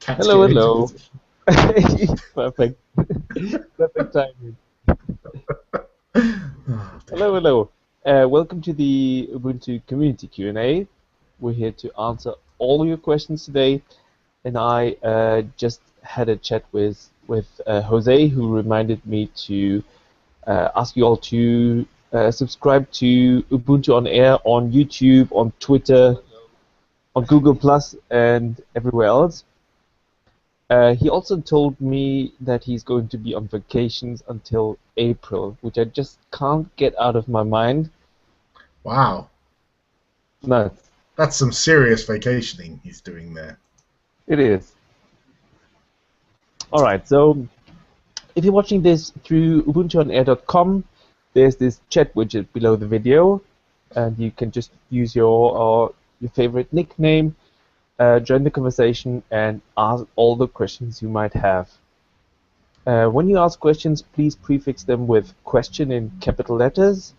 Cats Hello, get into hello. position. Perfect. Perfect timing. Oh, dear. Hello, hello. Welcome to the Ubuntu Community Q&A. We're here to answer all your questions today, and I just had a chat with Jose, who reminded me to ask you all to subscribe to Ubuntu on Air on YouTube, on Twitter, on Google Plus, and everywhere else. He also told me that he's going to be on vacations until April, which I just can't get out of my mind. Wow, No, that's some serious vacationing he's doing there. it is. Alright, so if you're watching this through ubuntuonair.com, there's this chat widget below the video, and you can just use your favorite nickname, join the conversation, and ask all the questions you might have. When you ask questions, please prefix them with question in capital letters,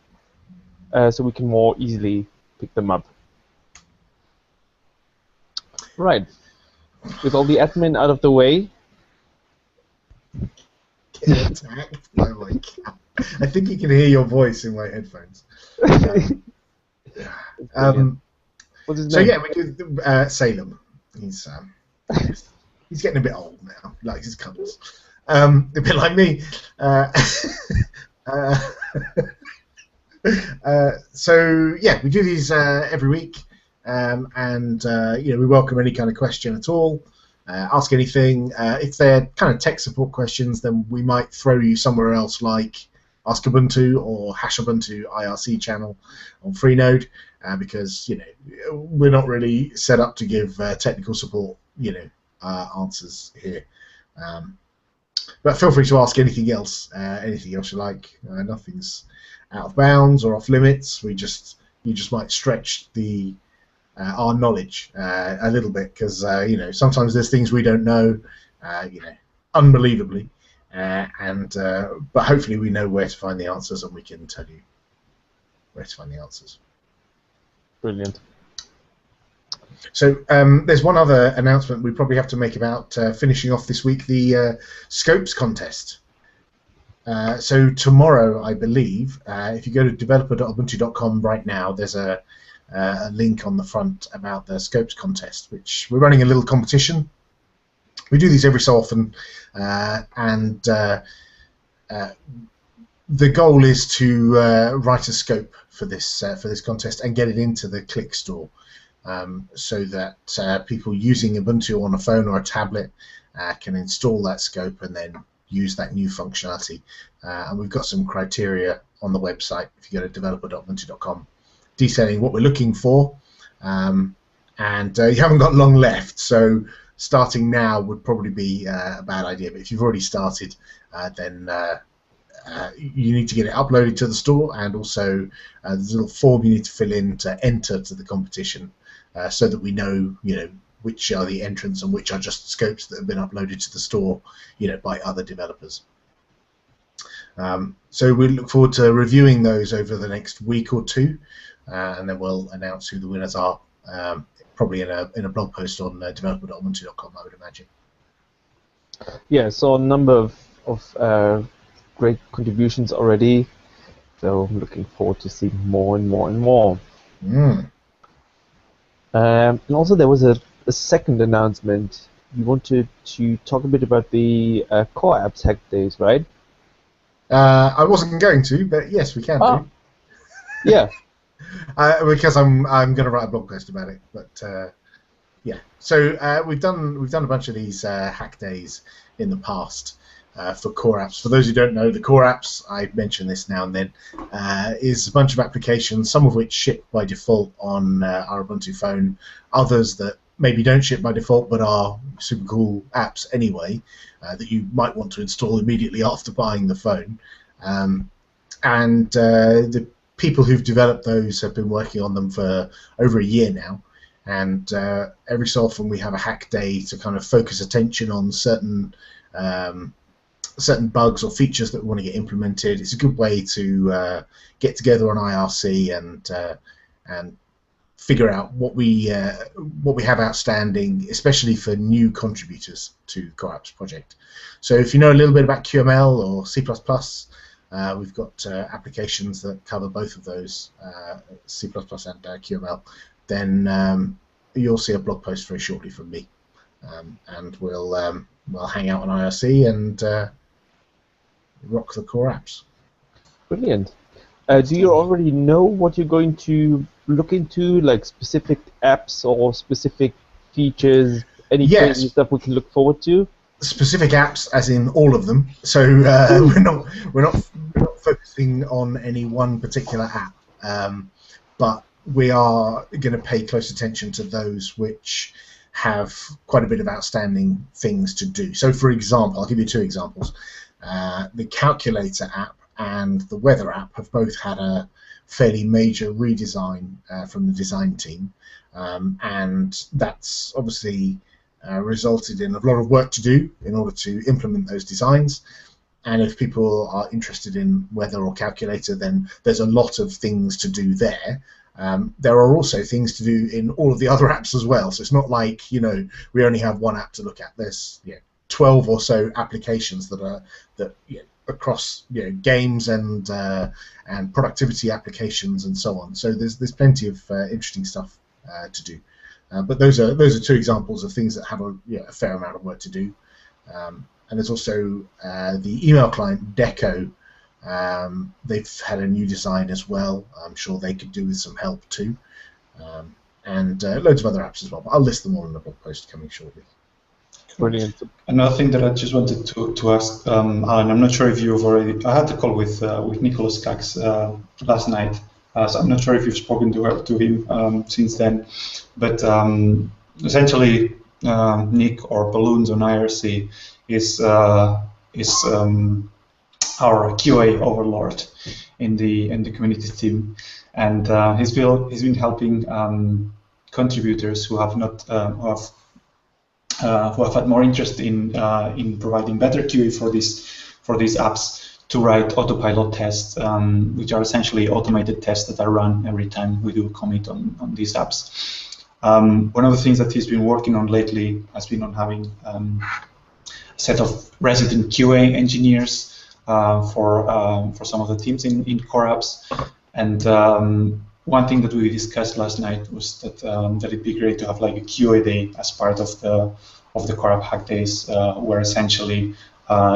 so we can more easily pick them up. Right. With all the admin out of the way. Get attacked by my cat. I think you can hear your voice in my headphones. What's his So name? yeah, we do Salem. He's getting a bit old now. He likes his cuddles. A bit like me. So yeah, we do these every week, and we welcome any kind of question at all. Ask anything. If they're kind of tech support questions, then we might throw you somewhere else, like Ask Ubuntu or Hash Ubuntu IRC channel on Freenode, because we're not really set up to give technical support, answers here. But feel free to ask anything else you like. Nothing's out of bounds or off limits. You just might stretch our knowledge a little bit, because sometimes there's things we don't know, unbelievably, but hopefully we know where to find the answers, and we can tell you where to find the answers. Brilliant. So there's one other announcement we probably have to make about finishing off this week, the Scopes contest. So tomorrow, I believe, if you go to developer.ubuntu.com right now, there's a link on the front about the Scopes contest, which we're running a little competition. We do these every so often, and the goal is to write a scope for this contest and get it into the Click store, so that people using Ubuntu on a phone or a tablet can install that scope and then use that new functionality. And we've got some criteria on the website, if you go to developer.ubuntu.com, detailing what we're looking for, and you haven't got long left, so starting now would probably be a bad idea. But if you've already started, then you need to get it uploaded to the store, and also there's a little form you need to fill in to enter to the competition, so that we know which are the entrants and which are just scopes that have been uploaded to the store by other developers. So we look forward to reviewing those over the next week or two, and then we'll announce who the winners are, probably in a blog post on developer.ubuntu.com, I would imagine. Yeah, so a number of great contributions already, so I'm looking forward to seeing more and more and more. And also there was a second announcement. You wanted to talk a bit about the Core Apps Hack Days, right? I wasn't going to, but yes, we can do. Yeah. Because I'm going to write a blog post about it. But yeah, so we've done a bunch of these hack days in the past for Core Apps. For those who don't know, the Core Apps, I mention this now and then, is a bunch of applications, some of which ship by default on our Ubuntu phone, others that maybe don't ship by default but are super cool apps anyway, that you might want to install immediately after buying the phone. And the people who've developed those have been working on them for over a year now, and every so often we have a hack day to kind of focus attention on certain bugs or features that we want to get implemented. It's a good way to get together on IRC and figure out what we have outstanding, especially for new contributors to the Core Apps project. So if you know a little bit about QML or C++, we've got applications that cover both of those, C++ and QML. Then you'll see a blog post very shortly from me, and we'll hang out on IRC and rock the Core Apps. Brilliant. Do you already know what you're going to look into, like specific apps or specific features? Any changes that we can look forward to? Specific apps, as in all of them. So we're not focusing on any one particular app, but we are going to pay close attention to those which have quite a bit of outstanding things to do. So, for example, I'll give you two examples. The calculator app and the weather app have both had a fairly major redesign from the design team, and that's obviously resulted in a lot of work to do in order to implement those designs. And if people are interested in weather or calculator, then there's a lot of things to do there. There are also things to do in all of the other apps as well. So it's not like, we only have one app to look at. There's 12 or so applications that across games and productivity applications and so on. So there's plenty of interesting stuff to do. But those are two examples of things that have a fair amount of work to do. And there's also the email client Deco. They've had a new design as well. I'm sure they could do with some help too. And loads of other apps as well. But I'll list them all in the blog post coming shortly. Brilliant. Another thing that I just wanted to ask, Alan, I'm not sure if you've already. I had a call with Nicholas Cax last night, so I'm not sure if you've spoken to him since then. But essentially, Nick, or Balloons on IRC, is our QA overlord in the community team, and he's been helping contributors who have not who have had more interest in providing better QA for these apps to write autopilot tests, which are essentially automated tests that are run every time we do a commit on these apps. One of the things that he's been working on lately has been on having a set of resident QA engineers for some of the teams in Core Apps. And one thing that we discussed last night was that it'd be great to have like a QA day as part of the Core App Hack Days, where essentially,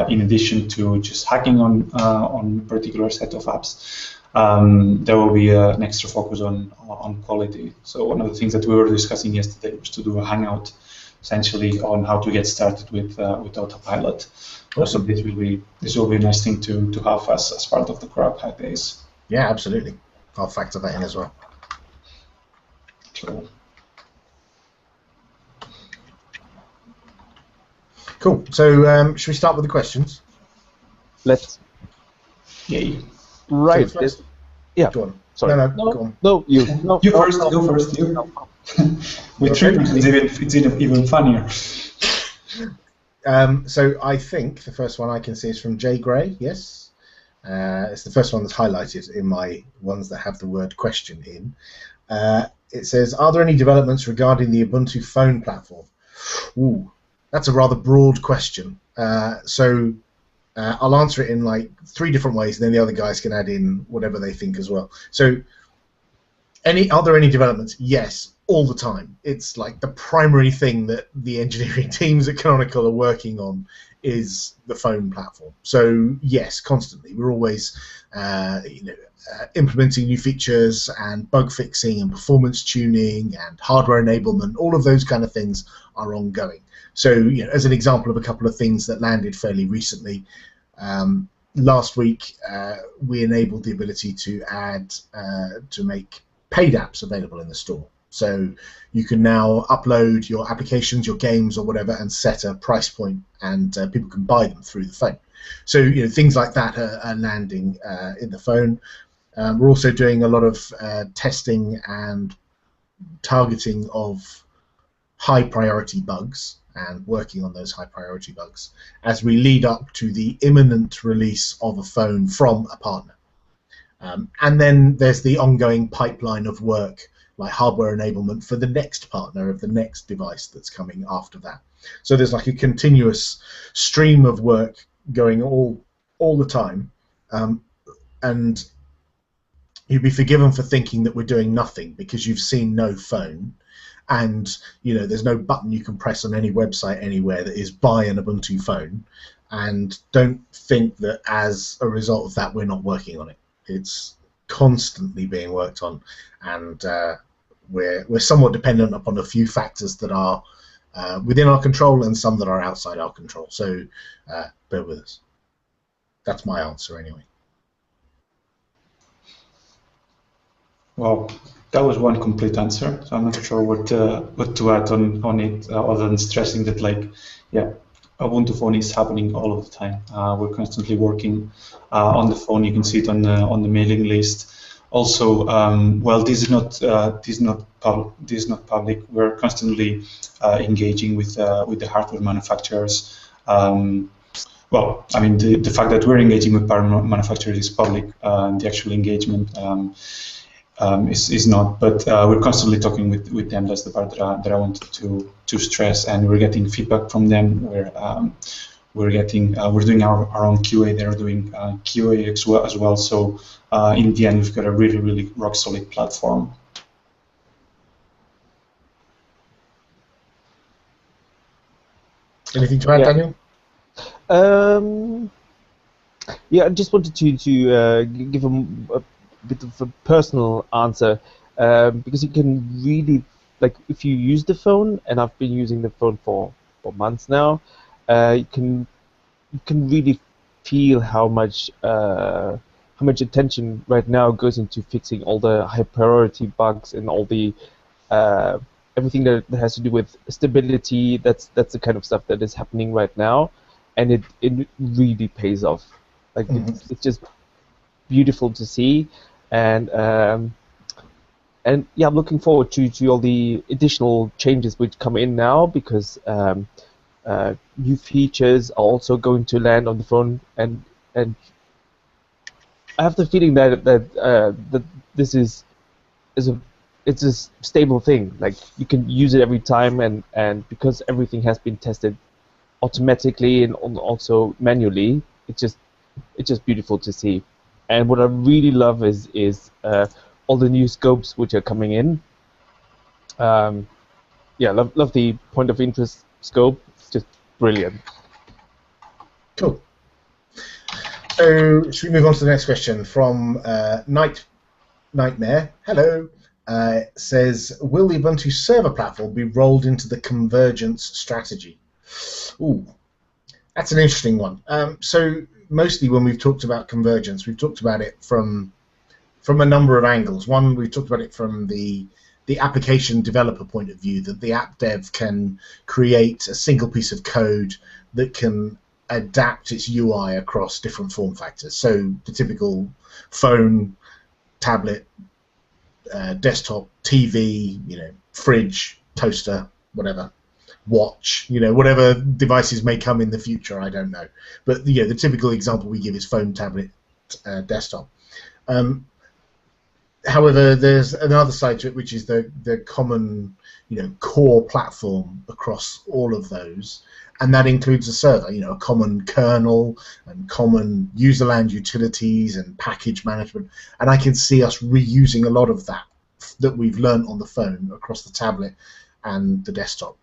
in addition to just hacking on a particular set of apps, there will be an extra focus on quality. So one of the things that we were discussing yesterday was to do a hangout, essentially on how to get started with autopilot. Awesome. So this will be a nice thing to have as part of the Core App Hack Days. Yeah, absolutely. I'll factor that in as well. Cool. So should we start with the questions? Let's. Yay. Right. Yeah. Go on. Sorry. No, go on. No, you. No, you first. Go first. You. With triggers, it's even funnier. So I think the first one I can see is from Jay Gray. Yes. It's the first one that's highlighted in my ones that have the word question in. It says, are there any developments regarding the Ubuntu phone platform? Ooh, that's a rather broad question. So I'll answer it in like 3 different ways, and then the other guys can add in whatever they think as well. So are there any developments? Yes, all the time. It's like the primary thing that the engineering teams at Canonical are working on is the phone platform. So yes, constantly we're always implementing new features and bug fixing and performance tuning and hardware enablement. All of those kind of things are ongoing. So as an example of a couple of things that landed fairly recently, last week we enabled the ability to add to make paid apps available in the store. So you can now upload your applications, your games, or whatever, and set a price point, and people can buy them through the phone. So things like that are landing in the phone. We're also doing a lot of testing and targeting of high priority bugs and working on those high priority bugs as we lead up to the imminent release of a phone from a partner. And then there's the ongoing pipeline of work like hardware enablement for the next partner of the next device that's coming after that. So there's like a continuous stream of work going all the time, and you'd be forgiven for thinking that we're doing nothing because you've seen no phone, and there's no button you can press on any website anywhere that is buy an Ubuntu phone, and don't think that as a result of that we're not working on it. It's constantly being worked on, and we're somewhat dependent upon a few factors that are within our control and some that are outside our control. So bear with us. That's my answer anyway. Well, that was one complete answer. So I'm not sure what to add on it, other than stressing that, like, yeah, Ubuntu Phone is happening all of the time. We're constantly working on the phone. You can see it on the mailing list. Also, well, this is not public. We're constantly engaging with the hardware manufacturers. Well, I mean, the fact that we're engaging with power manufacturers is public. The actual engagement is not, but we're constantly talking with them. That's the part that I wanted to stress, and we're getting feedback from them. We're doing our own QA. They're doing QA as well. So in the end, we've got a really, really rock solid platform. Anything to add, Daniel? Yeah, I just wanted to give a bit of a personal answer, because you can really, like, if you use the phone, and I've been using the phone for months now, you can really feel how much attention right now goes into fixing all the high priority bugs and all the everything that has to do with stability. That's the kind of stuff that is happening right now, and it really pays off. Like, it's just beautiful to see, and yeah, I'm looking forward to all the additional changes which come in now, because new features are also going to land on the phone, and I have the feeling that this is it's a stable thing. Like, you can use it every time, and because everything has been tested automatically and also manually, it's just beautiful to see. And what I really love is all the new scopes which are coming in. Yeah, love the point of interest scope. It's just brilliant. Cool. So should we move on to the next question from Nightmare? Hello. Says, will the Ubuntu server platform be rolled into the convergence strategy? Ooh, that's an interesting one. So mostly when we've talked about convergence, we've talked about it from a number of angles. One, we've talked about it from the application developer point of view, that the app dev can create a single piece of code that can adapt its UI across different form factors. So the typical phone, tablet, desktop, TV, fridge, toaster, whatever, watch, whatever devices may come in the future, I don't know. But the typical example we give is phone, tablet, desktop. However, there's another side to it, which is the common, core platform across all of those, and that includes a server, a common kernel and common userland utilities and package management. And I can see us reusing a lot of that we've learned on the phone across the tablet and the desktop.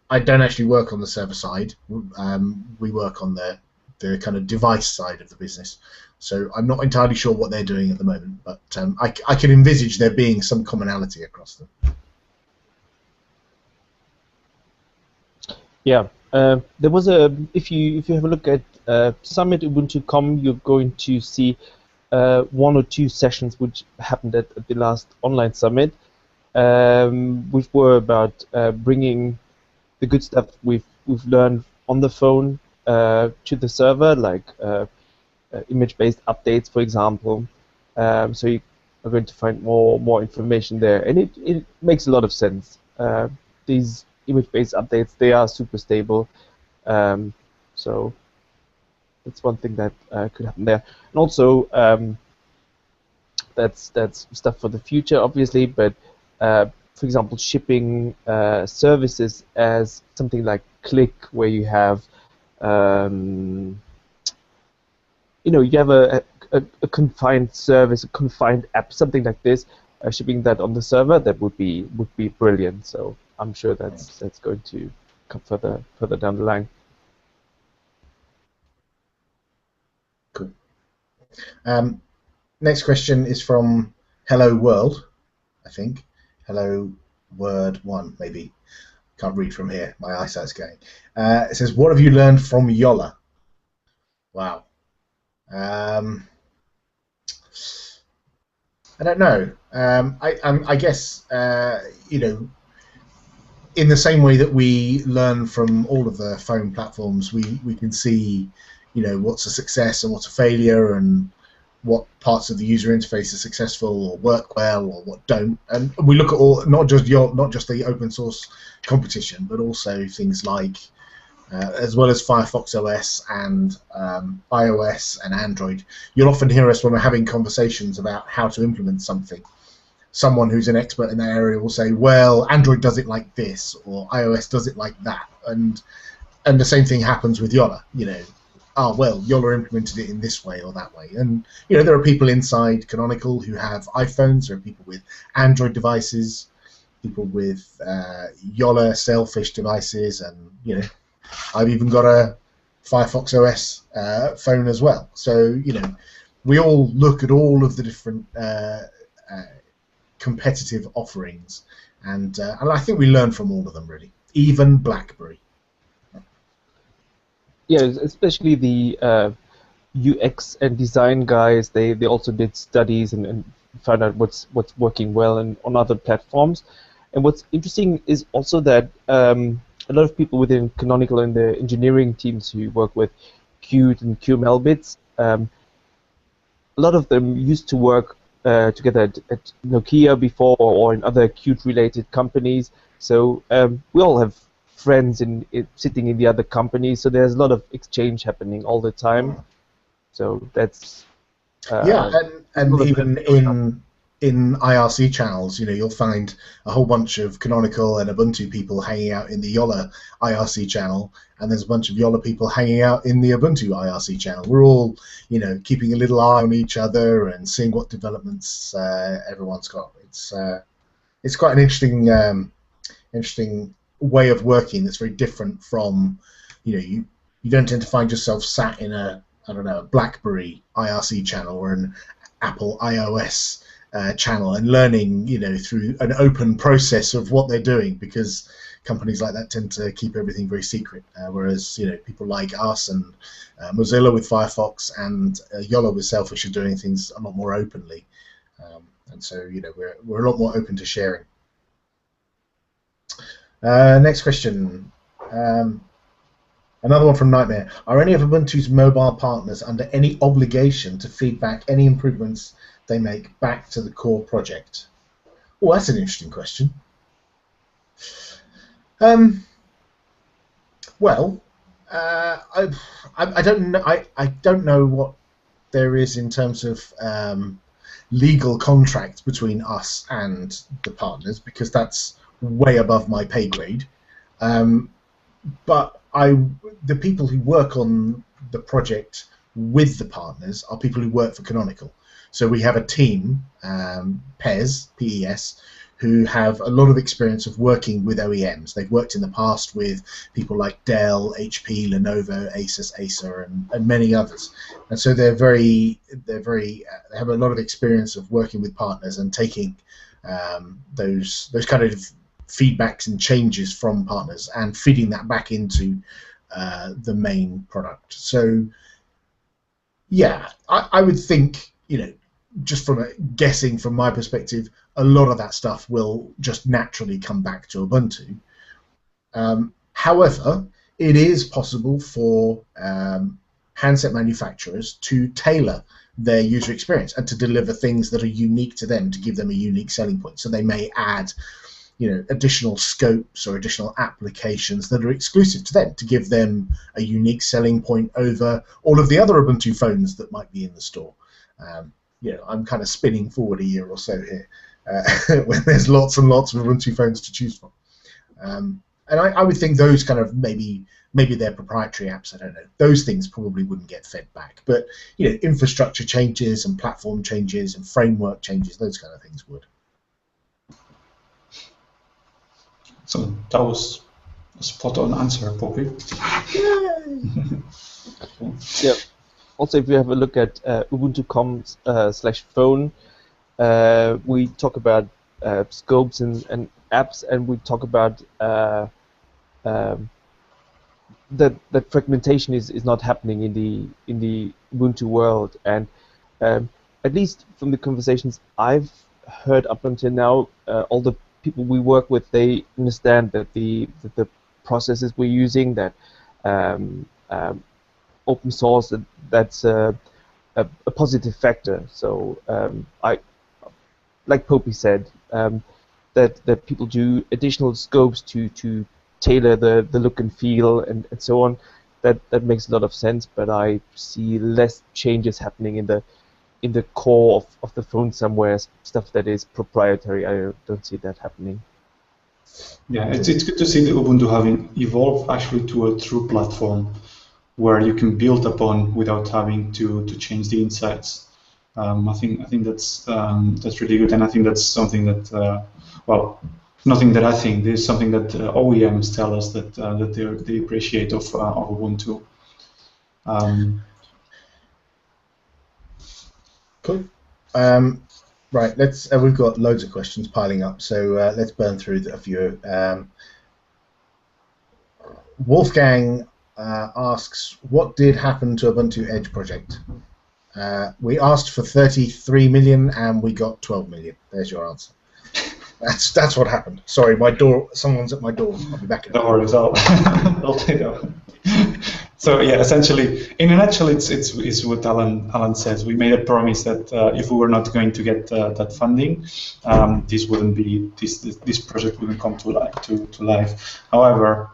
I don't actually work on the server side. We work on the kind of device side of the business. So I'm not entirely sure what they're doing at the moment, but I can envisage there being some commonality across them. Yeah, there was if you have a look at Summit Ubuntu.com, you're going to see one or two sessions which happened at the last online summit, which were about bringing the good stuff we've learned on the phone to the server, like image-based updates, for example. So you are going to find more information there, and it makes a lot of sense. These image-based updates, they are super stable, so that's one thing that could happen there. And also, that's stuff for the future, obviously, but for example, shipping services as something like Click, where you have, you have a confined service, a confined app, something like this, shipping that on the server, that would be brilliant. So I'm sure that's going to come further down the line. Cool. Next question is from Hello World, I think. Hello Word 1, maybe. Can't read from here. My eyesight's going. It says, "What have you learned from Yola?" Wow. I don't know. I guess in the same way that we learn from all of the phone platforms, we can see, what's a success and what's a failure, and what parts of the user interface are successful or work well or what don't. And we look at all, not just the open source competition, but also things like, as well as Firefox OS and iOS and Android, you'll often hear us when we're having conversations about how to implement something. Someone who's an expert in that area will say, well, Android does it like this, or iOS does it like that. And the same thing happens with Yola. Well, Yola implemented it in this way or that way. And there are people inside Canonical who have iPhones, there are people with Android devices, people with Yola Sailfish devices, and I've even got a Firefox OS phone as well. So we all look at all of the different competitive offerings, and I think we learn from all of them, really, even BlackBerry. Yeah, especially the UX and design guys. They also did studies and found out what's working well on other platforms. And what's interesting is also that a lot of people within Canonical and the engineering teams who work with Qt and QML bits, a lot of them used to work together at Nokia before, or in other Qt-related companies. So we all have friends sitting in the other companies, so there's a lot of exchange happening all the time. So that's and even in IRC channels, you'll find a whole bunch of Canonical and Ubuntu people hanging out in the Yola IRC channel, and there's a bunch of Yola people hanging out in the Ubuntu IRC channel. We're all, keeping a little eye on each other and seeing what developments everyone's got. It's quite an interesting way of working that's very different from, you don't tend to find yourself sat in a BlackBerry IRC channel or an Apple iOS channel and learning, through an open process of what they're doing, because companies like that tend to keep everything very secret, whereas people like us and Mozilla with Firefox and Yola with Sailfish are doing things a lot more openly, and so we're a lot more open to sharing. Next question. Another one from Nightmare. Are any of Ubuntu's mobile partners under any obligation to feed back any improvements they make back to the core project? Oh, that's an interesting question. Well, I don't know. I don't know what there is in terms of legal contracts between us and the partners, because that's way above my pay grade. But the people who work on the project with the partners are people who work for Canonical. So we have a team, PES, P-E-S, who have a lot of experience of working with OEMs. They've worked in the past with people like Dell, HP, Lenovo, Asus, Acer, and many others. And so they have a lot of experience of working with partners and taking those kind of feedbacks and changes from partners and feeding that back into the main product. So yeah, I would think, just from guessing from my perspective, a lot of that stuff will just naturally come back to Ubuntu. However, it is possible for handset manufacturers to tailor their user experience and to deliver things that are unique to them, to give them a unique selling point. So they may add additional scopes or additional applications that are exclusive to them, to give them a unique selling point over all of the other Ubuntu phones that might be in the store. I'm kind of spinning forward a year or so here. when there's lots and lots of Ubuntu phones to choose from. And I would think those kind of maybe they're proprietary apps. I don't know. Those things probably wouldn't get fed back, but infrastructure changes and platform changes and framework changes, those kind of things would. So that was a spot-on answer, Poppy. Yeah. Also, if you have a look at ubuntu.com/phone, we talk about scopes and apps, and we talk about that fragmentation is not happening in the Ubuntu world, and at least from the conversations I've heard up until now, all the people we work with, they understand that the processes we're using, that open source, that's a positive factor. So I, like Popey said, that people do additional scopes to tailor the look and feel and so on. That makes a lot of sense, but I see less changes happening in the core of the phone somewhere, stuff that is proprietary. I don't see that happening. Yeah, it's good to see the Ubuntu having evolved actually to a true platform where you can build upon without having to change the insides. I think that's really good, and I think that's something that well, nothing that I think. There's something that OEMs tell us that they appreciate of Ubuntu. Cool. Right, let's. We've got loads of questions piling up, so let's burn through a few. Wolfgang asks, what did happen to Ubuntu Edge project? We asked for 33 million and we got 12 million. There's your answer. That's what happened. Sorry, my door. Someone's at my door. I'll be back in a minute. Don't worry, I'll take that. So yeah, essentially, in a nutshell, it's what Alan says. We made a promise that if we were not going to get that funding, this wouldn't be this project wouldn't come to life. However,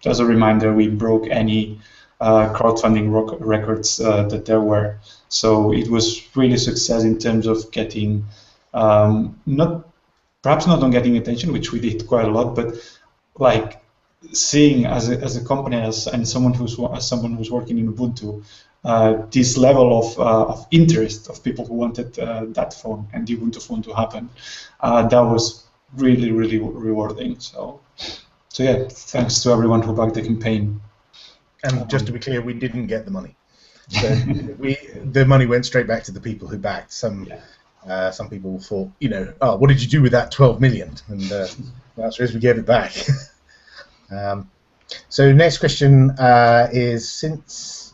as a reminder, we broke any crowdfunding records that there were. So it was really a success in terms of getting perhaps not on getting attention, which we did quite a lot, but like seeing as a company and someone who's working in Ubuntu, this level of interest of people who wanted that phone and the Ubuntu phone to happen, that was really rewarding. So yeah, thanks to everyone who backed the campaign. And just to be clear, we didn't get the money. So the money went straight back to the people who backed. Some people thought, oh, what did you do with that 12 million? And the answer is we gave it back. So next question is, since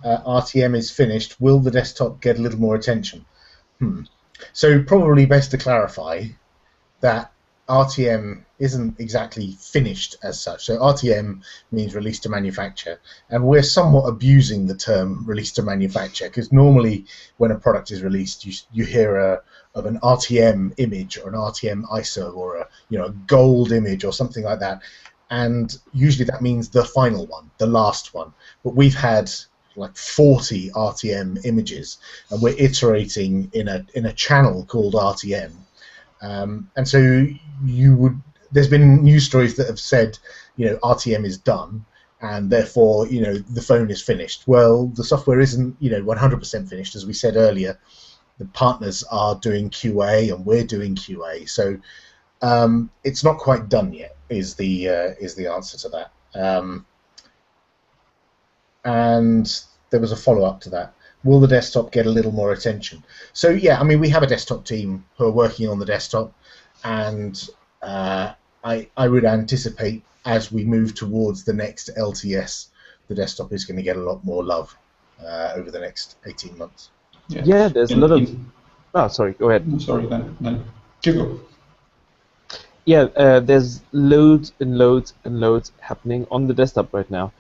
RTM is finished, will the desktop get a little more attention? So probably best to clarify that RTM isn't exactly finished as such. So RTM means release to manufacture, and we're somewhat abusing the term release to manufacture, because normally when a product is released, you hear of an RTM image or an RTM ISO or a gold image or something like that, and usually that means the final one, the last one. But we've had like 40 RTM images, and we're iterating in a channel called RTM. And so there's been news stories that have said, RTM is done, and therefore, the phone is finished. Well, the software isn't, 100% finished. As we said earlier, the partners are doing QA and we're doing QA. So it's not quite done yet, is the answer to that. And there was a follow-up to that. Will the desktop get a little more attention? So yeah, I mean, we have a desktop team who are working on the desktop, and I would anticipate as we move towards the next LTS, the desktop is going to get a lot more love over the next 18 months. Yeah, there's a lot of... Oh, sorry, go ahead. Sorry, then go. Yeah, there's loads and loads and loads happening on the desktop right now.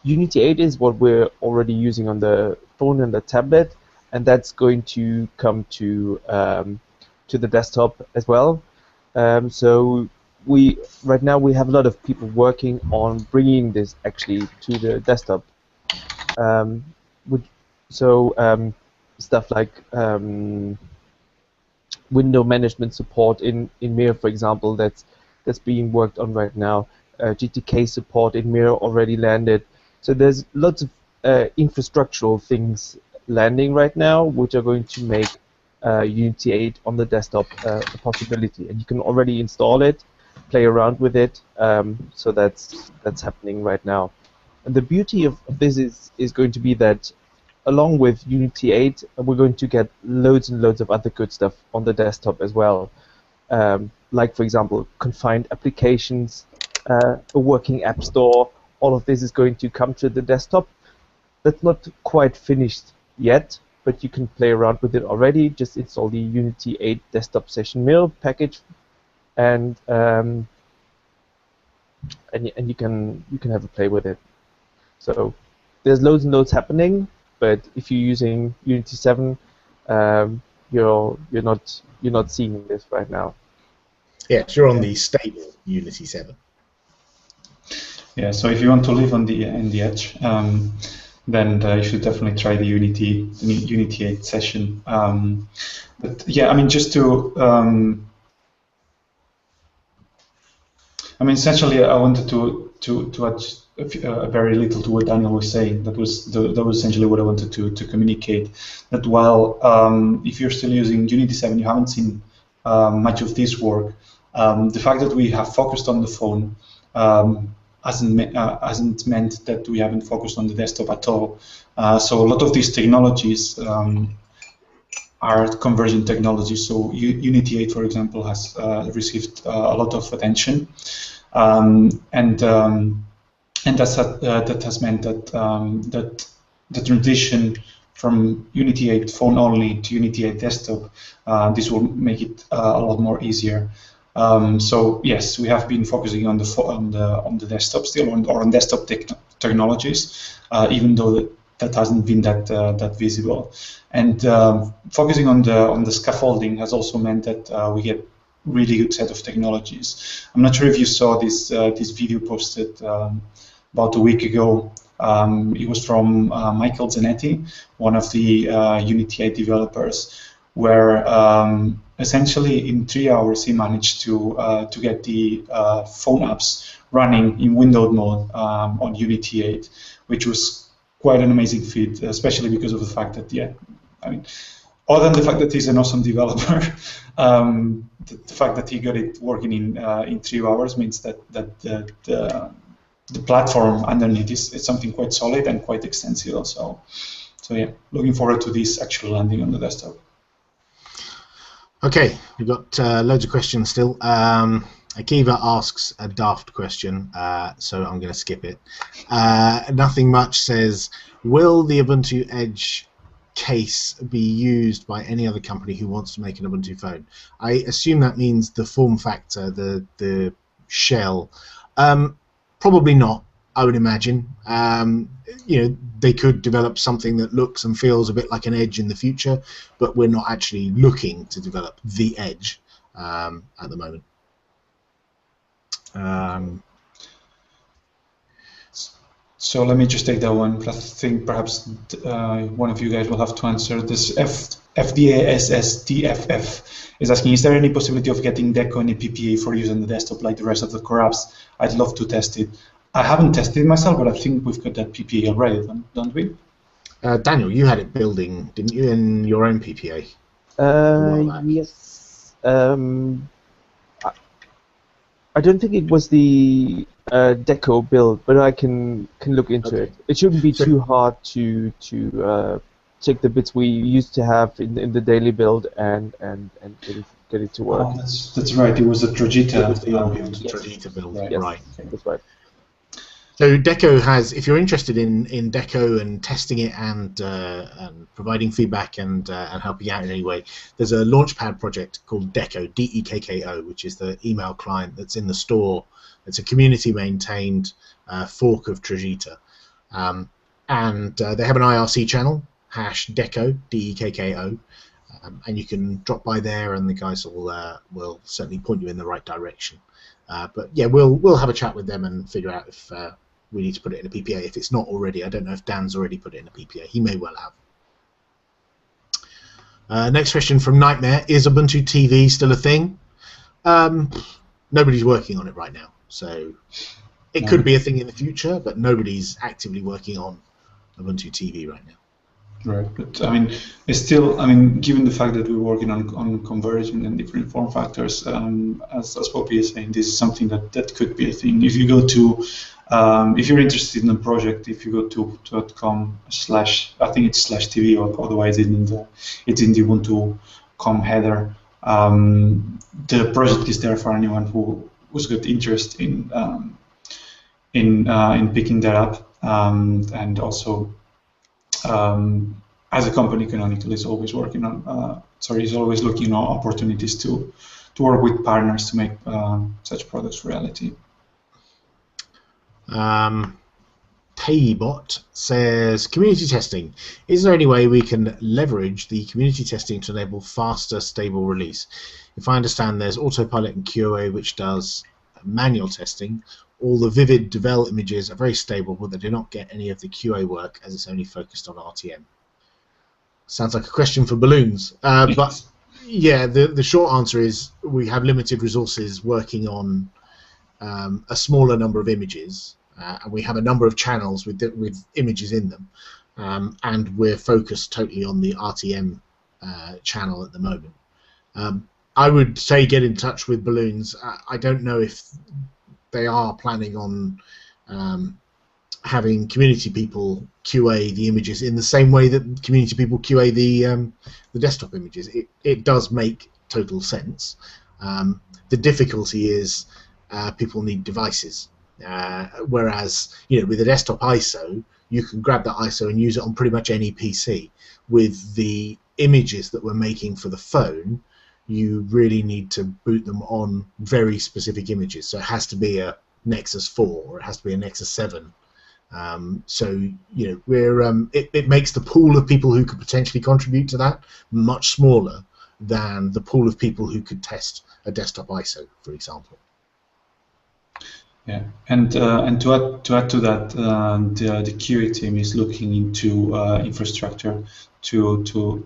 Unity 8 is what we're already using on the phone and the tablet, and that's going to come to the desktop as well. So right now we have a lot of people working on bringing this actually to the desktop. Stuff like window management support in Mir, for example, that's being worked on right now. GTK support in Mir already landed. So there's lots of infrastructural things landing right now, which are going to make Unity 8 on the desktop a possibility. And you can already install it, play around with it. So that's happening right now. And the beauty of this is going to be that along with Unity 8, we're going to get loads and loads of other good stuff on the desktop as well. Like, for example, confined applications, a working app store. All of this is going to come to the desktop. That's not quite finished yet, but you can play around with it already. Just install the Unity 8 desktop session Mir package, and you can have a play with it. So there's loads and loads happening, but if you're using Unity 7, you're not seeing this right now. Yes, you're on the stable Unity 7. Yeah, so if you want to live on the edge, then you should definitely try the Unity 8 session. But yeah, I mean, just to essentially, I wanted to add very little to what Daniel was saying. That was essentially what I wanted to communicate. That while if you're still using Unity 7, you haven't seen much of this work. The fact that we have focused on the phone hasn't meant that we haven't focused on the desktop at all. So a lot of these technologies are convergent technologies. So Unity 8, for example, has received a lot of attention, and that has meant that that the transition from Unity 8 phone only to Unity 8 desktop, this will make it a lot more easier. So yes, we have been focusing on the desktop still, or on desktop technologies, even though that hasn't been that visible. And focusing on the scaffolding has also meant that we get really good set of technologies. I'm not sure if you saw this video posted about a week ago. It was from Michael Zanetti, one of the Unity 8 developers, where essentially in 3 hours he managed to get the phone apps running in windowed mode on Unity 8, which was quite an amazing feat, especially because of the fact that, yeah, I mean, other than the fact that he's an awesome developer, the fact that he got it working in 3 hours means that the platform underneath is something quite solid and quite extensive also. So yeah, looking forward to this actual landing on the desktop. Okay, we've got loads of questions still. Akiva asks a daft question, so I'm going to skip it. Nothing Much says, will the Ubuntu Edge case be used by any other company who wants to make an Ubuntu phone? I assume that means the form factor, the shell. Probably not, I would imagine. You know, they could develop something that looks and feels a bit like an Edge in the future, but we're not actually looking to develop the Edge at the moment. So let me just take that one. I think perhaps one of you guys will have to answer this. FDASSDFF is asking, is there any possibility of getting Deco and a PPA for use on the desktop like the rest of the core apps? I'd love to test it. I haven't tested it myself, but I think we've got that PPA already, don't we? Daniel, you had it building, didn't you, in your own PPA? Yes. I don't think it was the Deco build, but I can look into it. It shouldn't be too hard to take the bits we used to have in the daily build and get it to work. Oh, that's right. It was a Trojita. It was the Trojita build, right. Yes, right? That's right. So Deco has, if you're interested in Deco and testing it and providing feedback and helping out in any way, there's a Launchpad project called Deco, DEKKO, which is the email client that's in the store. It's a community-maintained fork of Trojita, and they have an IRC channel, #Deco, DEKKO, and you can drop by there, and the guys will certainly point you in the right direction. But yeah, we'll have a chat with them and figure out if we need to put it in a PPA. If it's not already, I don't know if Dan's already put it in a PPA. He may well Next question from Nightmare: is Ubuntu TV still a thing? Nobody's working on it right now, so it could be a thing in the future, but nobody's actively working on Ubuntu TV right now. Right, but I mean, it's still, I mean, given the fact that we're working on conversion and different form factors, as Poppy is saying, this is something that could be a thing. If you go to, if you're interested in a project, if you go to .com/ I think it's /TV, or otherwise it's in the Ubuntu.com header. The project is there for anyone who's got interest in picking that up, and also. As a company, Canonical is always working on, is always looking on opportunities to work with partners to make such products reality. Paybot says, community testing. Is there any way we can leverage the community testing to enable faster, stable release? If I understand, there's Autopilot and QA which does manual testing. All the vivid devel images are very stable, but they do not get any of the QA work as it's only focused on RTM. Sounds like a question for Balloons. But yeah, the short answer is we have limited resources working on a smaller number of images, and we have a number of channels with images in them, and we're focused totally on the RTM channel at the moment. I would say get in touch with Balloons. I don't know if they are planning on having community people QA the images in the same way that community people QA the desktop images. It does make total sense. The difficulty is people need devices, whereas with a desktop ISO you can grab that ISO and use it on pretty much any PC. With the images that we're making for the phone, you really need to boot them on very specific images. So it has to be a Nexus 4 or it has to be a Nexus 7. So we're it makes the pool of people who could potentially contribute to that much smaller than the pool of people who could test a desktop ISO, for example. Yeah, and to add to that, the QA team is looking into infrastructure to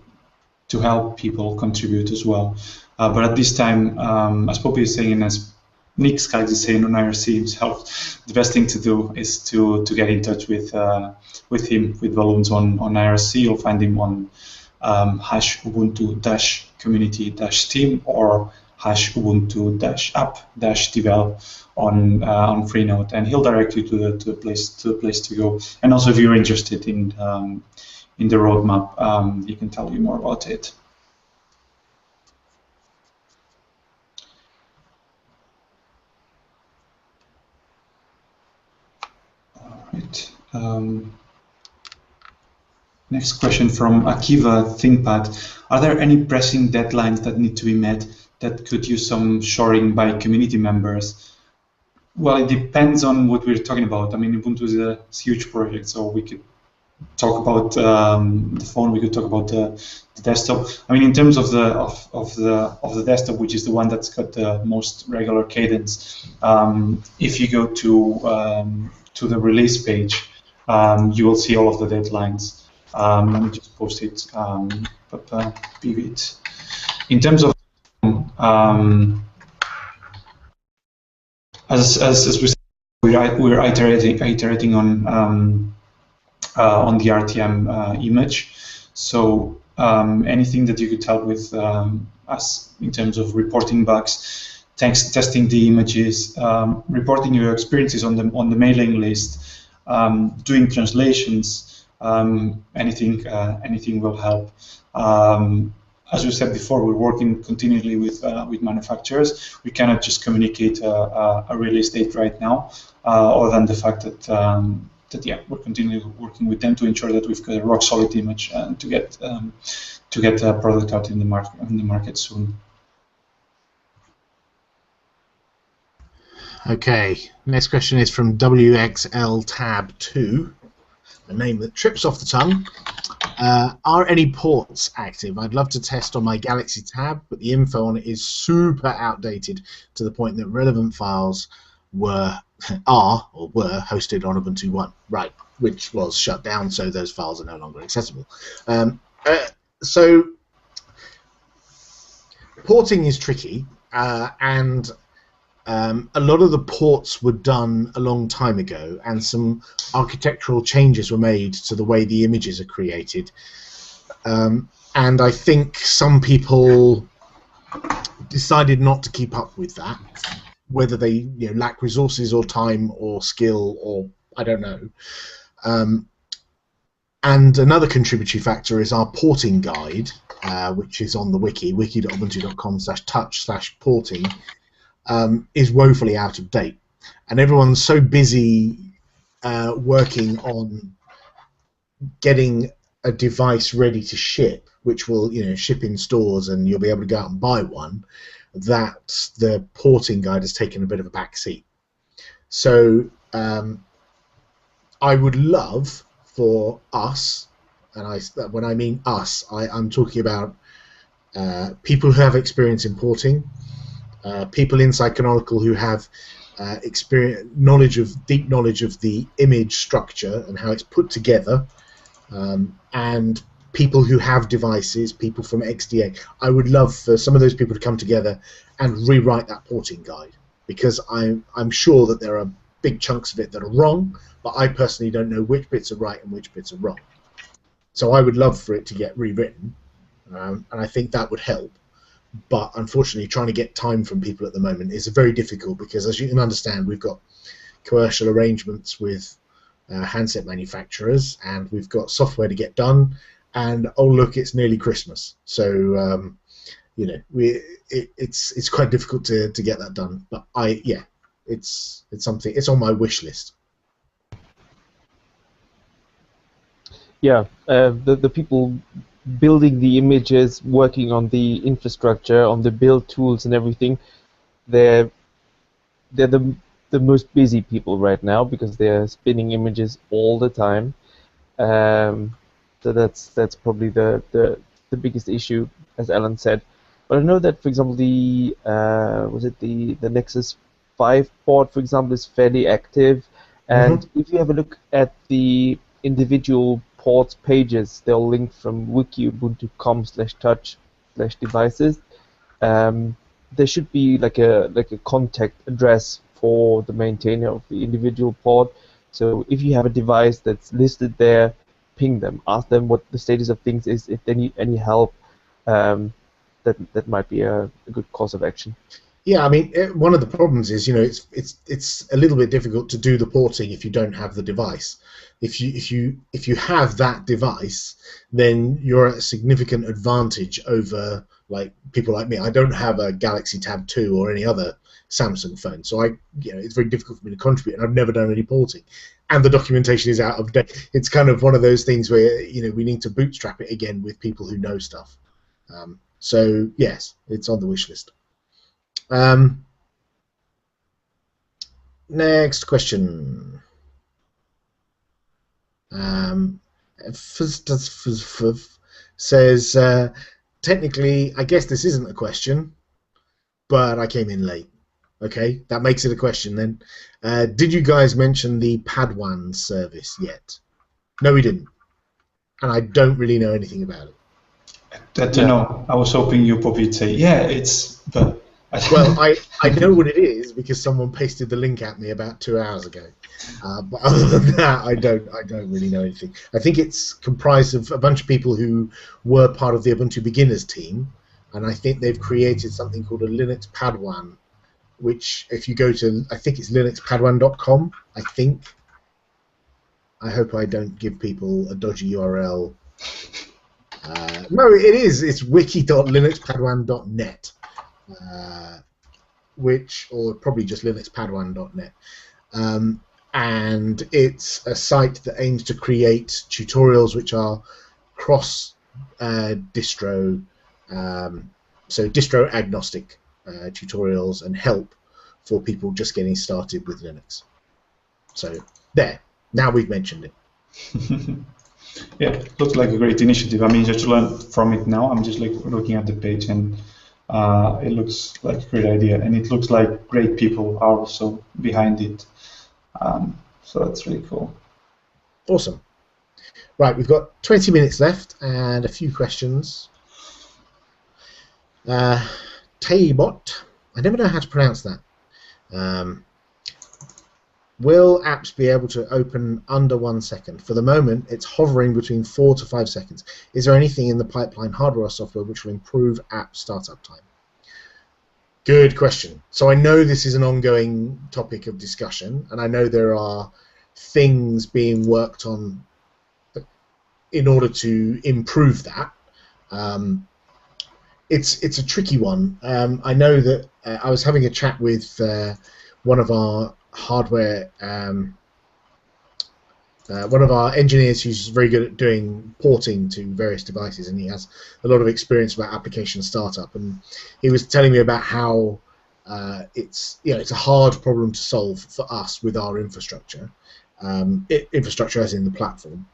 help people contribute as well. But at this time, as Poppy is saying, and as Nick Skaggs is saying on IRC himself, the best thing to do is to get in touch with him, with Balloons on IRC. You'll find him on #Ubuntu-community-team or #Ubuntu-app-devel on Freenode, and he'll direct you to the place to go. And also, if you're interested in the roadmap, he can tell you more about it. All right. Next question from Akiva ThinkPad. Are there any pressing deadlines that need to be met that could use some shoring by community members? Well, it depends on what we're talking about. I mean, Ubuntu is a huge project, so we could talk about the phone. We could talk about the desktop. I mean, in terms of the desktop, which is the one that's got the most regular cadence, if you go to the release page, you will see all of the deadlines. Let me just post it. In terms of as we said, we're iterating on the RTM image. So anything that you could help with us in terms of reporting bugs, testing the images, reporting your experiences on the mailing list, doing translations, anything will help. As we said before, we're working continually with manufacturers. We cannot just communicate a release date right now, other than the fact that we're continually working with them to ensure that we've got a rock solid image and to get a product out in the market soon. Okay, next question is from WXL-Tab2, a name that trips off the tongue. Are any ports active? I'd love to test on my Galaxy Tab, but the info on it is super outdated to the point that relevant files were hosted on Ubuntu One, right, which was shut down, so those files are no longer accessible. So porting is tricky, and a lot of the ports were done a long time ago, and some architectural changes were made to the way the images are created. And I think some people decided not to keep up with that, whether they lack resources or time or skill, or I don't know. And another contributory factor is our porting guide, which is on the wiki.ubuntu.com/touch/porting, is woefully out of date. And everyone's so busy working on getting a device ready to ship, which will ship in stores and you'll be able to go out and buy one, that the porting guide has taken a bit of a back seat. So I would love for us, and when I mean us, I'm talking about people who have experience in porting, people inside Canonical who have deep knowledge of the image structure and how it's put together, and people who have devices, people from XDA. I would love for some of those people to come together and rewrite that porting guide, because I'm sure that there are big chunks of it that are wrong, but I personally don't know which bits are right and which bits are wrong. So I would love for it to get rewritten, and I think that would help. But unfortunately, trying to get time from people at the moment is very difficult, because as you can understand, we've got commercial arrangements with handset manufacturers, and we've got software to get done, and oh look, it's nearly Christmas. So it's quite difficult to get that done. But it's something. It's on my wish list. Yeah, the people building the images, working on the infrastructure, on the build tools and everything, they're the most busy people right now, because they're spinning images all the time. So that's probably the biggest issue, as Alan said. But I know that, for example, the Nexus 5 port, for example, is fairly active. And if you have a look at the individual ports pages, they're linked from wiki.ubuntu.com/touch/devices. There should be like a contact address for the maintainer of the individual port. So if you have a device that's listed there, ping them, ask them what the status of things is, if they need any help. That might be a good course of action. Yeah, I mean, one of the problems is, it's a little bit difficult to do the porting if you don't have the device. If you have that device, then you're at a significant advantage over people like me. I don't have a Galaxy Tab 2 or any other Samsung phone, so it's very difficult for me to contribute, and I've never done any porting, and the documentation is out of date. It's kind of one of those things where we need to bootstrap it again with people who know stuff. So yes, it's on the wish list. Next question. Says, technically, I guess this isn't a question, but I came in late. Okay, that makes it a question then. Did you guys mention the Padwan service yet? No, we didn't. And I don't really know anything about it. No, I was hoping you probably say, yeah, but... Well, I know what it is because someone pasted the link at me about 2 hours ago. But other than that, I don't really know anything. I think it's comprised of a bunch of people who were part of the Ubuntu beginners team, and I think they've created something called a Linux Padwan, which if you go to, I think it's linuxpadwan.com, I think. I hope I don't give people a dodgy URL. No, it is. It's wiki.linuxpadwan.net. Or probably just linuxpadwan.net, and it's a site that aims to create tutorials which are cross distro, so distro agnostic tutorials and help for people just getting started with Linux. So there, now we've mentioned it. Yeah, looks like a great initiative. I mean, just to learn from it now, I'm just looking at the page, and it looks like a great idea, and it looks like great people are also behind it. So that's really cool. Awesome. Right, we've got 20 minutes left and a few questions. Taybot, I never know how to pronounce that. Will apps be able to open under 1 second? For the moment, it's hovering between 4 to 5 seconds. Is there anything in the pipeline, hardware or software, which will improve app startup time? Good question. So I know this is an ongoing topic of discussion, and I know there are things being worked on in order to improve that. It's a tricky one. I know that I was having a chat with one of our hardware, one of our engineers who's very good at doing porting to various devices, and he has a lot of experience about application startup. And he was telling me about how it's a hard problem to solve for us with our infrastructure, infrastructure as in the platform,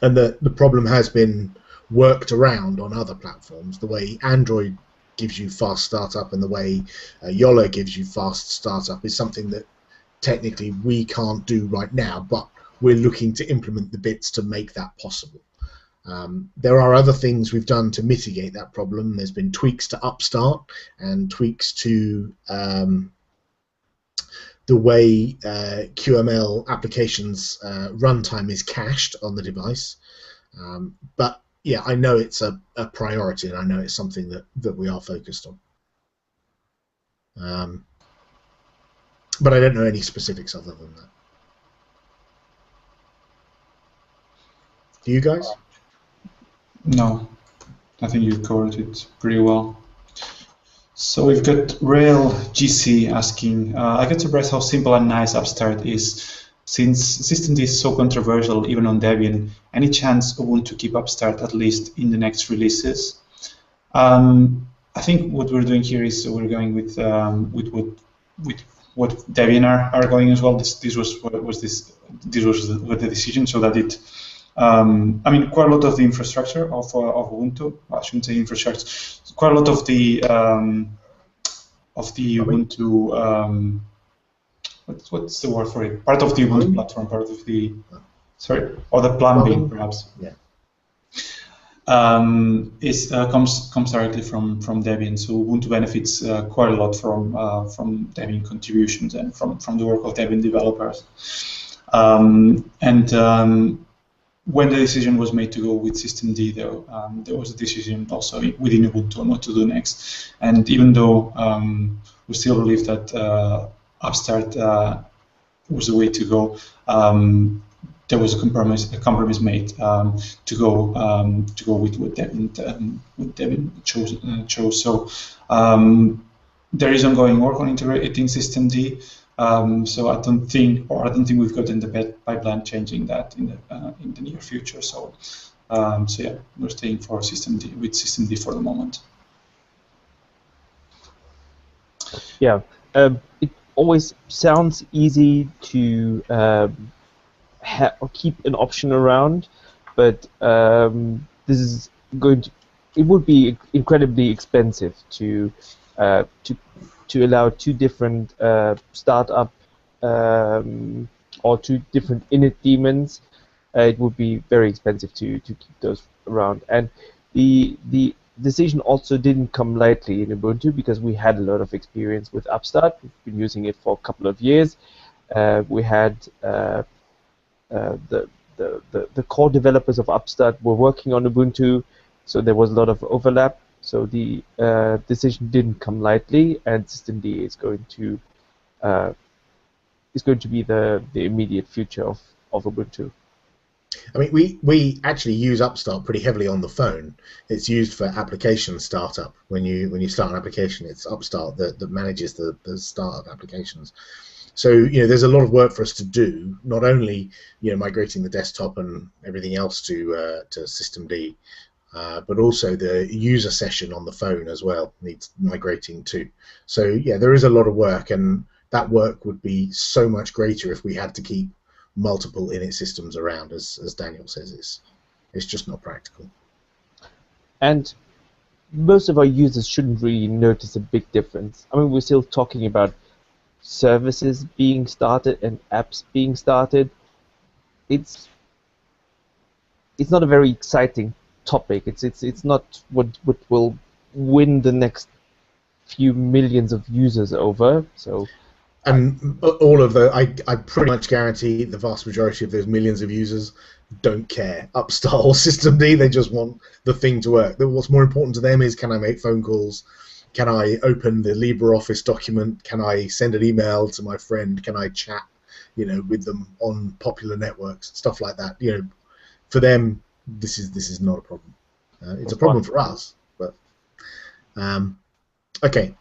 and the problem has been worked around on other platforms. The way Android gives you fast startup and the way Yola gives you fast startup is something that technically we can't do right now, but we're looking to implement the bits to make that possible. There are other things we've done to mitigate that problem. There's been tweaks to Upstart and tweaks to the way QML applications runtime is cached on the device. But yeah, I know it's a priority, and I know it's something that we are focused on. But I don't know any specifics other than that. Do you guys? No, I think you covered it pretty well. So we've got Rail GC asking, I get surprised how simple and nice Upstart is. Since systemd is so controversial even on Debian, any chance Ubuntu keep Upstart at least in the next releases? I think what we're doing here is we're going with what Debian are going as well. This was the decision, so that it. I mean, quite a lot of the infrastructure of Ubuntu. I shouldn't say infrastructure. Quite a lot of the Ubuntu. What's the word for it? Part of the Ubuntu platform, part of the or the plumbing, perhaps. Yeah. Comes directly from Debian. So Ubuntu benefits quite a lot from Debian contributions and from the work of Debian developers. When the decision was made to go with systemd, there was a decision also within Ubuntu on what to do next. And even though we still believe that Upstart was the way to go, there was a compromise made to go with what Debian chose. So there is ongoing work on integrating systemd. So I don't think we've got in the pipeline changing that in the near future. So yeah, we're staying for systemd for the moment. Yeah, it always sounds easy to keep an option around, but this is it would be incredibly expensive to allow two different startup or two different init daemons. It would be very expensive to keep those around. And the decision also didn't come lightly in Ubuntu, because we had a lot of experience with Upstart. We've been using it for a couple of years. We had the core developers of Upstart were working on Ubuntu, so there was a lot of overlap. So the decision didn't come lightly, and systemd is going to be the immediate future of Ubuntu. I mean, we actually use Upstart pretty heavily on the phone. It's used for application startup. When you start an application, it's Upstart that manages the startup applications. So there's a lot of work for us to do. Not only migrating the desktop and everything else to systemd, but also the user session on the phone as well needs migrating too. So yeah, there is a lot of work, and that work would be so much greater if we had to keep multiple init systems around. As Daniel says, it's just not practical. And most of our users shouldn't really notice a big difference. I mean, we're still talking about services being started and apps being started. It's not a very exciting topic. It's not what will win the next few millions of users over. So, and all of the, I pretty much guarantee the vast majority of those millions of users don't care upstart or systemd. They just want the thing to work. What's more important to them is, can I make phone calls? Can I open the LibreOffice document? Can I send an email to my friend? Can I chat, with them on popular networks, stuff like that? For them, this is not a problem. It's a problem for us, but okay.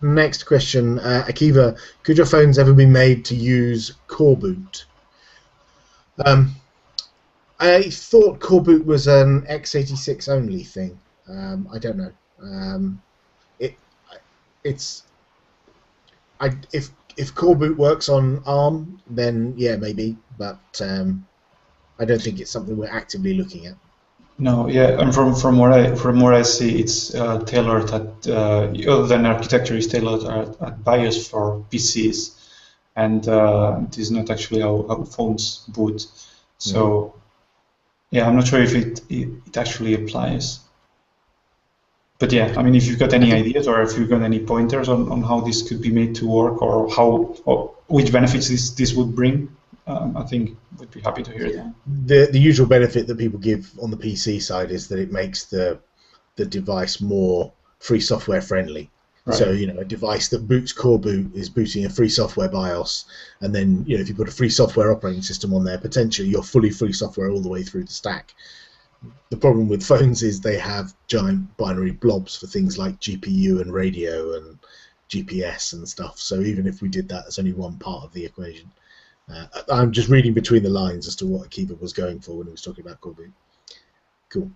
Next question, Akiva, could your phones ever be made to use coreboot? I thought coreboot was an x86 only thing. I don't know. If coreboot works on ARM, then yeah, maybe, but I don't think it's something we're actively looking at. No, yeah, and from what I see, it's tailored at other than architecture is tailored at BIOS for PCs, and it is not actually how phones boot. So yeah, I'm not sure if it actually applies. But yeah, I mean, if you've got any ideas or if you've got any pointers on how this could be made to work or which benefits this would bring, I think we'd be happy to hear that. The usual benefit that people give on the PC side is that it makes the device more free software friendly. Right. So a device that boots coreboot is booting a free software BIOS, and then if you put a free software operating system on there, potentially you're fully free software all the way through the stack. The problem with phones is they have giant binary blobs for things like GPU and radio and GPS and stuff. So even if we did that, it's only one part of the equation. I'm just reading between the lines as to what Akiva was going for when he was talking about coreboot. Cool.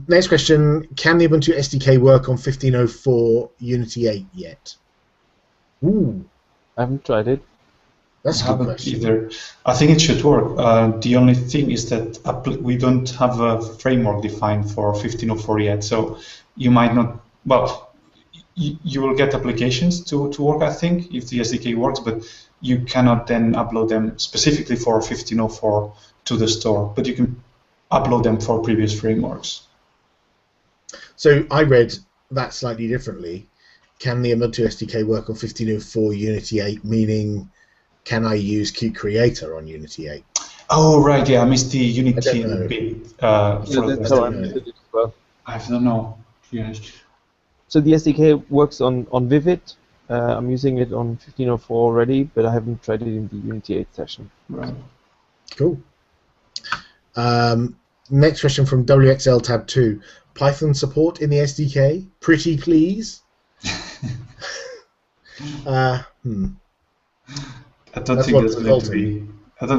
Next question, can the Ubuntu SDK work on 15.04 Unity 8 yet? Ooh. I haven't tried it. That's a good question. Either. I think it should work. The only thing is that we don't have a framework defined for 15.04 yet, so you might not, well, you will get applications to work, I think, if the SDK works, but you cannot then upload them specifically for 15.04 to the store, but you can upload them for previous frameworks. So I read that slightly differently. Can the Ubuntu SDK work on 15.04 Unity 8, meaning can I use Qt Creator on Unity 8? Oh, right, yeah, I missed the Unity bit. I don't know. Yes. So the SDK works on Vivid. I'm using it on 15.04 already, but I haven't tried it in the Unity 8 session. Right. Cool. Next question from WXL Tab 2. Python support in the SDK? Pretty please? I don't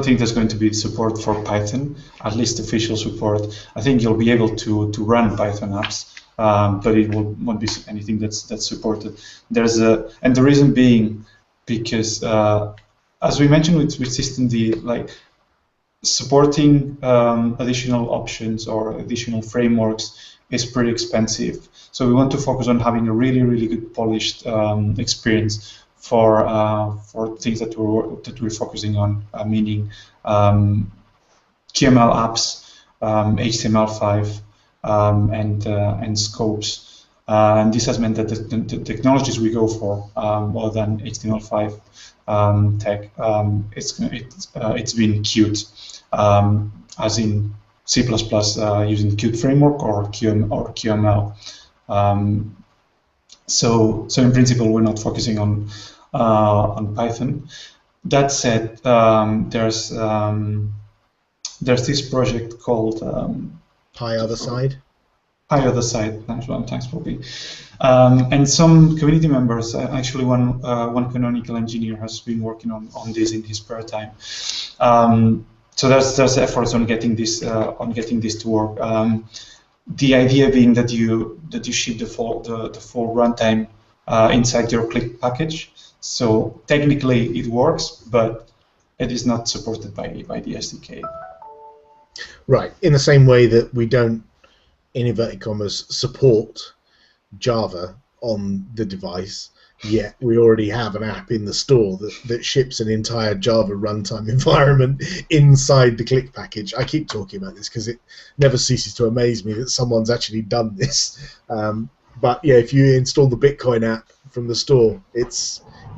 think there's going to be support for Python, at least official support. I think you'll be able to run Python apps, but it won't be anything that's supported. And the reason being because, as we mentioned with systemd, supporting additional options or additional frameworks is pretty expensive. So we want to focus on having a really, really good polished experience for things that we're focusing on, meaning QML apps, HTML5, and scopes. And this has meant that the technologies we go for, more than HTML5 tech, it's been Qt, as in C++ using Qt framework or QML. So in principle, we're not focusing on Python. That said, there's this project called PyOtherSide. PyOtherSide, thanks, Bobby. And some community members, actually one canonical engineer has been working on this in his spare time. So there's efforts on getting this to work. The idea being that you ship the full runtime inside your Click package. So technically it works, but it is not supported by the SDK. Right. In the same way that we don't, in inverted commas, support Java on the device, yet we already have an app in the store that ships an entire Java runtime environment inside the Click package. I keep talking about this because it never ceases to amaze me that someone's actually done this. But yeah, if you install the Bitcoin app from the store, it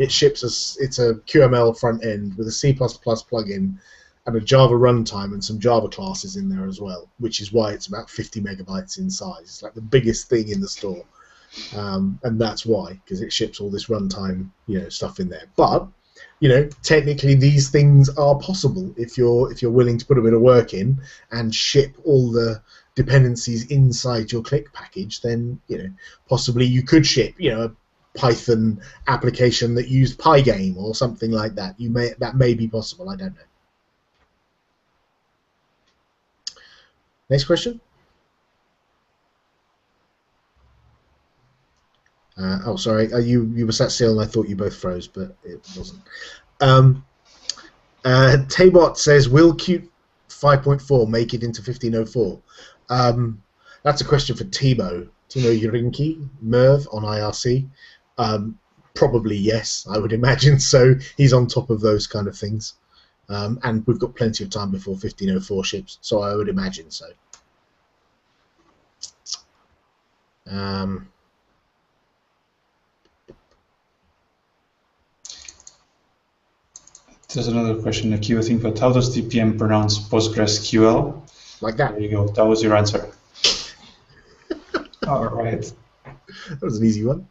ships us. It's a QML front end with a C++ plugin and a Java runtime and some Java classes in there as well, which is why it's about 50 megabytes in size. It's like the biggest thing in the store, and that's why, because it ships all this runtime, stuff in there. But technically these things are possible if you're willing to put a bit of work in and ship all the dependencies inside your Click package. Then possibly you could ship a Python application that used Pygame or something like that. That may be possible. I don't know. Next question. Oh, sorry. You were sat still, and I thought you both froze, but it wasn't. Taybot says, "Will Qt 5.4 make it into 1504?" That's a question for Timo Yurinki, Merv on IRC. Probably yes, I would imagine so. He's on top of those kind of things. And we've got plenty of time before 1504 ships, so I would imagine so. There's another question, Akio, I think, but how does DPM pronounce PostgreSQL? Like that. There you go. That was your answer. All right. That was an easy one.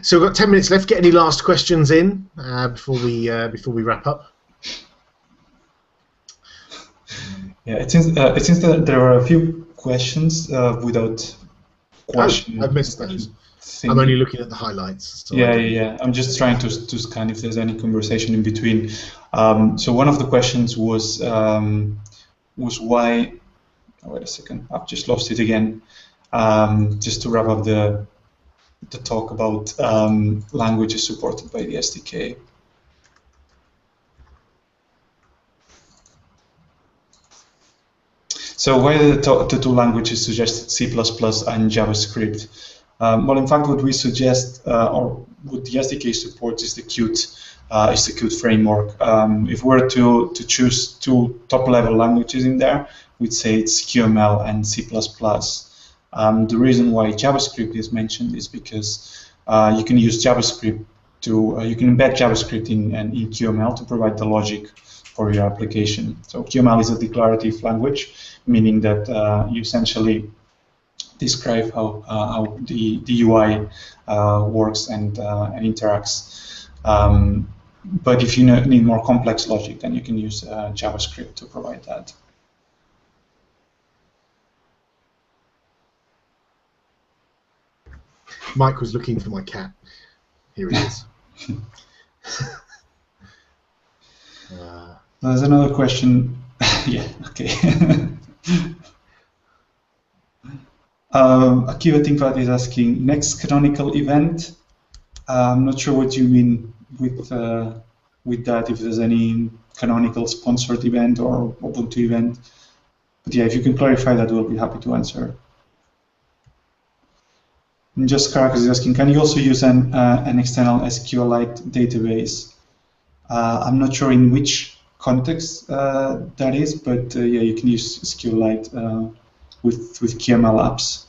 So we've got 10 minutes left. Get any last questions in before we wrap up? Yeah, it seems that there are a few questions without question. Oh, I've missed those. I'm only looking at the highlights. So yeah. I'm just trying to scan if there's any conversation in between. So one of the questions was why. Oh, wait a second, I've just lost it again. Just to wrap up the talk about languages supported by the SDK. So why the two languages suggested C++ and JavaScript? Well, in fact, what we suggest, or what the SDK supports, is the Qt framework. If we were to choose two top-level languages in there, we'd say it's QML and C++. The reason why JavaScript is mentioned is because you can use JavaScript you can embed JavaScript in QML to provide the logic for your application. So QML is a declarative language, meaning that you essentially describe how the UI works and interacts. But if you need more complex logic, then you can use JavaScript to provide that. Mike was looking for my cat. Here he is. There's another question. Yeah, okay. Akiva Tinkvat is asking, next canonical event. I'm not sure what you mean with that, if there's any canonical sponsored event or Ubuntu event. But yeah, if you can clarify that, we'll be happy to answer. And just Caracas is asking, can you also use an external SQLite database? I'm not sure in which context that is, but yeah, you can use SQLite with QML apps.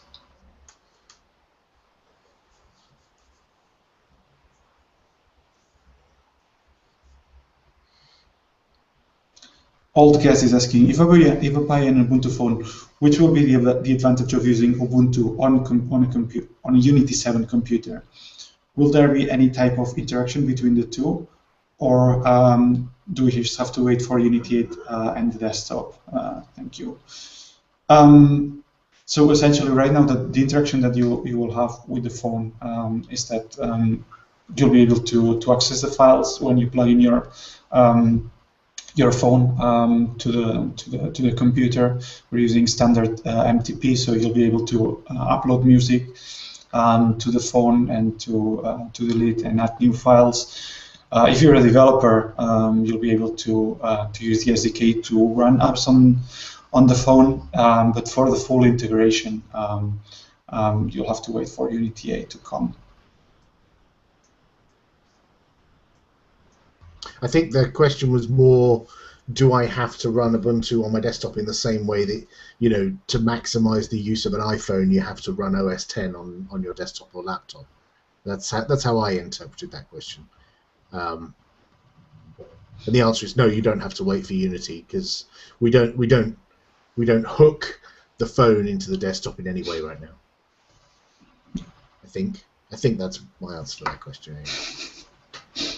Old Guest is asking, if I buy an Ubuntu phone, which will be the advantage of using Ubuntu on a Unity 7 computer? Will there be any type of interaction between the two, or do we just have to wait for Unity 8 and the desktop? Thank you. So essentially, right now, the interaction that you will have with the phone is that you'll be able to access the files when you plug in your phone to the computer. We're using standard MTP, so you'll be able to upload music to the phone and to delete and add new files. If you're a developer, you'll be able to use the SDK to run apps on the phone, but for the full integration, you'll have to wait for Unity 8 to come. I think the question was more do I have to run Ubuntu on my desktop in the same way that, you know, to maximize the use of an iPhone, you have to run OS 10 on your desktop or laptop? That's how I interpreted that question. And the answer is no. You don't have to wait for Unity, because we don't hook the phone into the desktop in any way right now. I think that's my answer to that question. Anyway.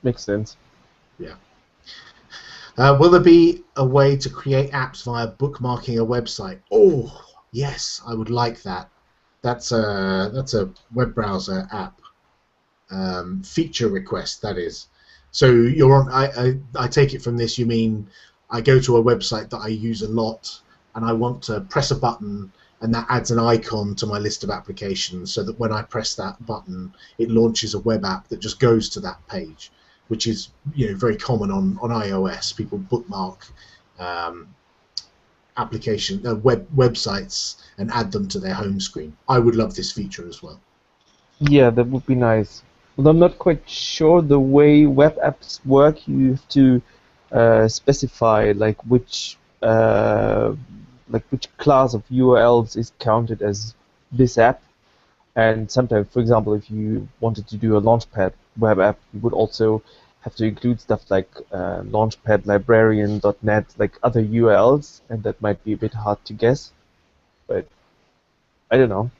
Makes sense. Yeah. Will there be a way to create apps via bookmarking a website? Oh, yes, I would like that. That's a web browser app feature request, that is. So you're on. I take it from this you mean I go to a website that I use a lot and I want to press a button and that adds an icon to my list of applications, so that when I press that button, it launches a web app that just goes to that page, which is, you know, very common on iOS. People bookmark websites and add them to their home screen. I would love this feature as well. Yeah, that would be nice. Well, I'm not quite sure the way web apps work. You have to specify which class of URLs is counted as this app. And sometimes, for example, if you wanted to do a Launchpad web app, you would also have to include stuff like Launchpad librarian.net, like other URLs, and that might be a bit hard to guess. But I don't know.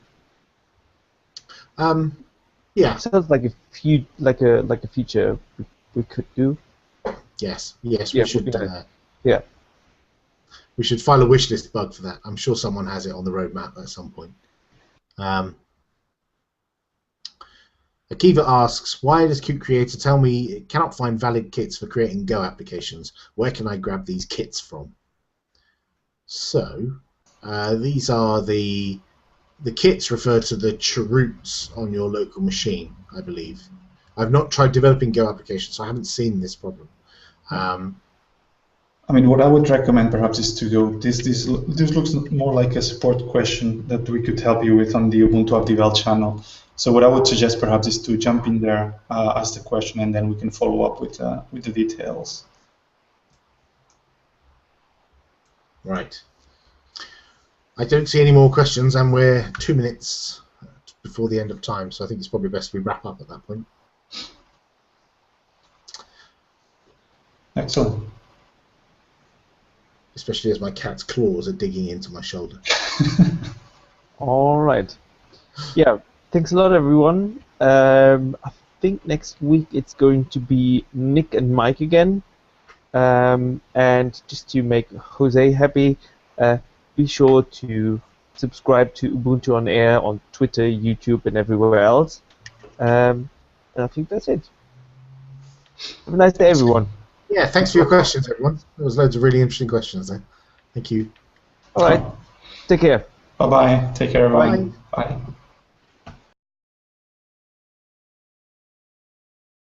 Yeah. It sounds like a feature we could do. Yes, we should. Yeah. We should file a wish list bug for that. I'm sure someone has it on the roadmap at some point. Akiva asks, why does Qt Creator tell me it cannot find valid kits for creating Go applications? Where can I grab these kits from? So, these are the kits refer to the cheroots on your local machine, I believe. I've not tried developing Go applications, so I haven't seen this problem. I mean, what I would recommend perhaps is to go. This looks more like a support question that we could help you with on the Ubuntu App Devel channel. So what I would suggest perhaps is to jump in there, ask the question, and then we can follow up with the details. Right. I don't see any more questions, and we're 2 minutes before the end of time, so I think it's probably best we wrap up at that point. Excellent. Especially as my cat's claws are digging into my shoulder. All right. Yeah, thanks a lot, everyone. I think next week it's going to be Nick and Mike again. And just to make Jose happy, be sure to subscribe to Ubuntu on Air on Twitter, YouTube, and everywhere else. And I think that's it. Have a nice day, everyone. Yeah, thanks for your questions, everyone. There was loads of really interesting questions there. Thank you. All right. Take care. Bye-bye. Take care, everyone. Bye. Bye.